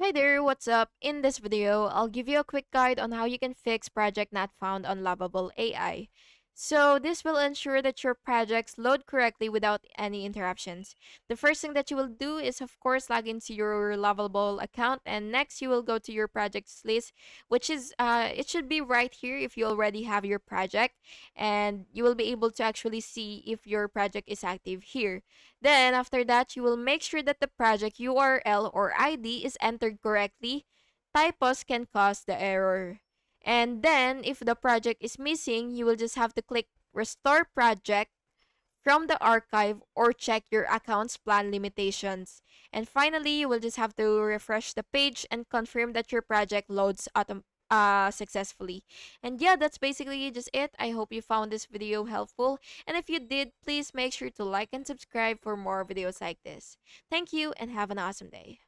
Hi there, what's up? In this video, I'll give you a quick guide on how you can fix project not found on Lovable AI. So, this will ensure that your projects load correctly without any interruptions. The first thing that you will do is, of course, log into your Lovable account, and next you will go to your projects list, which is, it should be right here if you already have your project, and you will be able to actually see if your project is active here. Then, after that, you will make sure that the project URL or ID is entered correctly. Typos can cause the error. And then, if the project is missing, you will just have to click Restore Project from the archive or check your account's plan limitations. And finally, you will just have to refresh the page and confirm that your project loads successfully. And yeah, that's basically just it. I hope you found this video helpful. And if you did, please make sure to like and subscribe for more videos like this. Thank you and have an awesome day.